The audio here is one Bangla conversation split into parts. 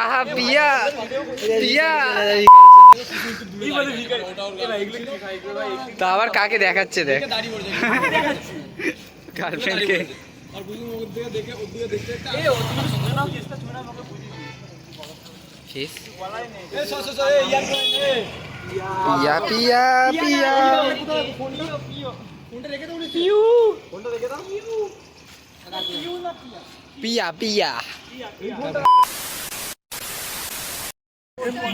আহা পিয়া পিয়া তা আবার কাকে দেখাচ্ছে দেখ গার্লফ্রেন্ডকে পিয়া পিয়া পিয়া পিয়া পিয়া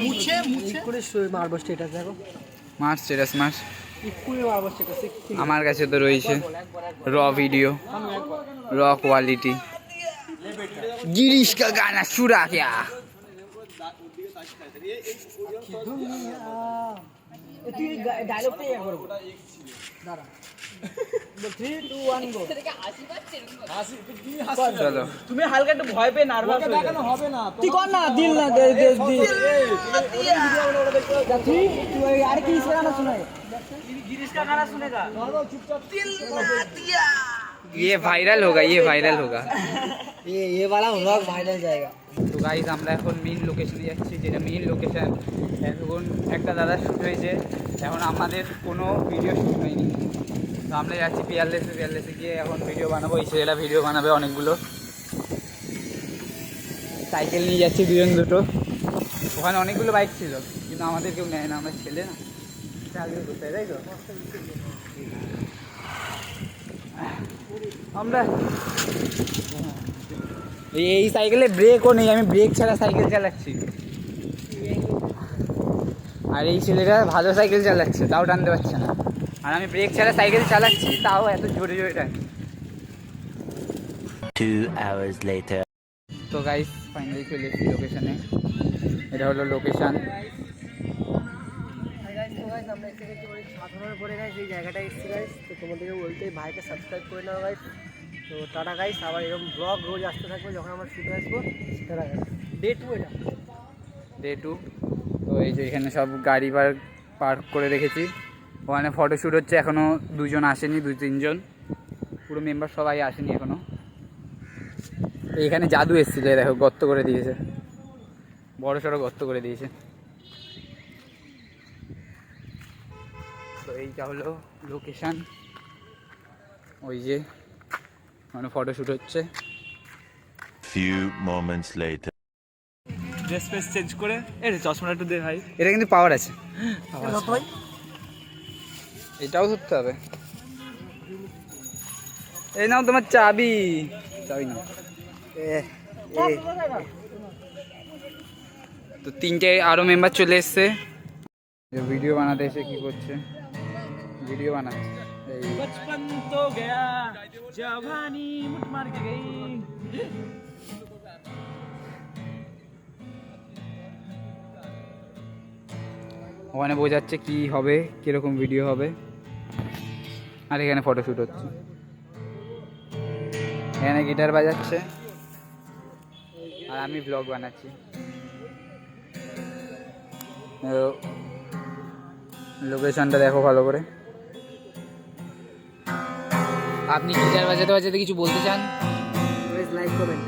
মুছে মুছে করে মারবো স্ট্যাটাস দেখো মার স্ট্যাটাস মার ইকুয়ে মারবো স্ট্যাটাস আমার কাছে তো রয়েছে র ভিডিও র क्वालिटी गिरीश का गाना चुरा क्या তুই ডায়লগটাই একবার বল দাঁড়া 3 2 1 গো চলো তুমি হালকা একটু ভয় পেয়ে নার্ভাস হয়ে দেখানো হবে না তুই কর না দিল না দে দে তুই यार की इस गाना सुना है गिरीश का गाना सुनेगा चुपचाप दिल ना दिया ये वायरल होगा ये वाला व्लॉग वायरल जाएगा তো গাইস আমরা এখন মেইন লোকেশনে যাচ্ছি যেটা মেইন লোকেশন এখন একটা দাদা শ্যুট হয়েছে এখন আমাদের কোনো ভিডিও শ্যুট হয়নি তো আমরা যাচ্ছি পিয়ারলেসে গিয়ে এখন ভিডিও বানাবো এই ছেলেটা ভিডিও বানাবে অনেকগুলো সাইকেল নিয়ে যাচ্ছি দুটো ওখানে অনেকগুলো বাইক ছিল কিন্তু আমাদের কেউ নেয় না আমরা ছেলে না চালিয়ে করতে তাই তো আমরা এই সাইকেলে ব্রেকও নেই আমি ব্রেক ছাড়া সাইকেল চালাচ্ছি আর এই ছেলেটা ভালো সাইকেল চালাচ্ছে তাও টানতে পারছে না আর আমি ব্রেক ছাড়া সাইকেল চালাচ্ছি তাও এত জোরে টানছি 2 hours later তো গাইস ফাইনালি চলে এসেছি লোকেশনে এটা হলো লোকেশন আমরা এসে গেছি ওই সাধারণের পরে গাইস এই জায়গাটায় এসেছি গাইস তো তোমাদেরকে বলতেই ভাইকে সাবস্ক্রাইব করে নাও গাইস তো টাটা গাইস আবার এরকম ব্লগ রোজ আসতে থাকবে যখন আমরা শুটে আসবো টাটা গাইস ডে 2 এটা ডে 2 তো এই যে এখানে সব গাড়ি পার্ক করে রেখেছি ওখানে ফটোশ্যুট হচ্ছে এখনও দুজন আসেনি 2-3 জন পুরো মেম্বার সবাই আসেনি এখনও এইখানে জাদু এসেছিল দেখো গর্ত করে দিয়েছে বড় সড়ো গর্ত করে দিয়েছে তো এইটা হলো লোকেশান ওই যে মানে ফটোশ্যুট হচ্ছে few moments later dress face change করে চশমাটা একটু দে ভাই এটা কিন্তু পাওয়ার আছে এটাও ধরতে হবে এই নাও তোমার চাবি নাও তো 3টে আরো মেম্বার চলে এসছে ভিডিও বানাতে এসে কি করছে ভিডিও বানাচ্ছে बचपन तो गया जवानी मुठ मार के गई ওখানে বোঝাচ্ছে কি হবে কিরকম ভিডিও হবে আর এখানে ফটোশ্যুট হচ্ছে এখানে গিটার বাজাচ্ছে আর আমি ব্লগ বানাচ্ছি লোকেশনটা দেখো ভালো করে আপনি গিটার বাজাতে কিছু বলতে চান লাইক কমেন্ট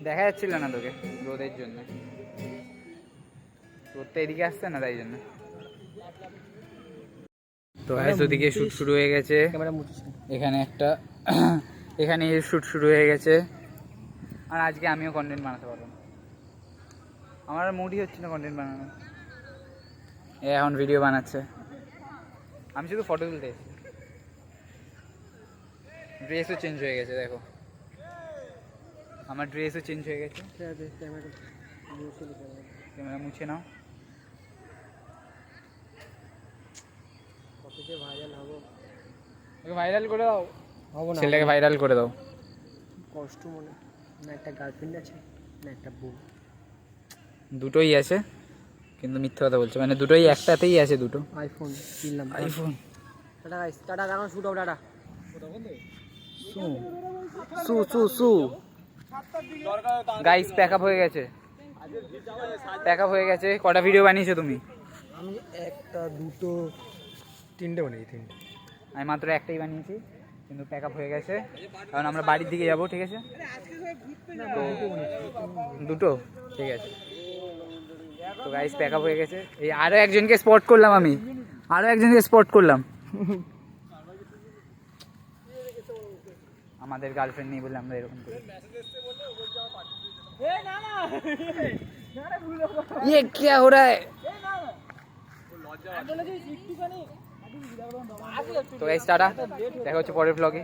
দেখা যাচ্ছিল না তোকে রোদের জন্য রোদটা এদিকে আসছে না তাই জন্য তো ওদিকে শ্যুট শুরু হয়ে গেছে এখানে এখানে শ্যুট শুরু হয়ে গেছে আর আজকে আমিও কন্টেন্ট বানাতে পারবো আমার মুডই হচ্ছে না কন্টেন্ট বানানো এখন ভিডিও বানাচ্ছে আমি শুধু ফটো তুলতে এসেছি ড্রেসও চেঞ্জ হয়ে গেছে দেখো আমার ড্রেসও চেঞ্জ হয়ে গেছে ক্যামেরা মুছে নাও ভাইরাল করে দাও ছেলেটাকে ভাইরাল করে দাও কষ্ট মনে না একটা গার্লফ্রেন্ড আছে না একটা বউ দুটোই আছে কিন্তু মিথ্যা কথা বলছে মানে দুটোই একটাতেই আছে দুটো আইফোন কিনলাম আইফোন টাটা গাইস টাটা গান শুট হবে টাটা গাইস প্যাকআপ হয়ে গেছে কটা ভিডিও বানিয়েছো তুমি আমি একটা দুটো তিনটে বানিয়েছি আমি মাত্র একটাই বানিয়েছি কিন্তু প্যাক আপ হয়ে গেছে, কারণ আমরা বাড়ির দিকে যাব। ঠিক আছে, তো দুটো ঠিক আছে। তো গাইস প্যাক আপ হয়ে গেছে। এই আরও একজনকে স্পট করলাম, আমাদের গার্লফ্রেন্ড নেই বলে আমরা এরকম করি। ये क्या हो रहा है? তো গাইস টাটা, দেখা হচ্ছে পরের ব্লগে।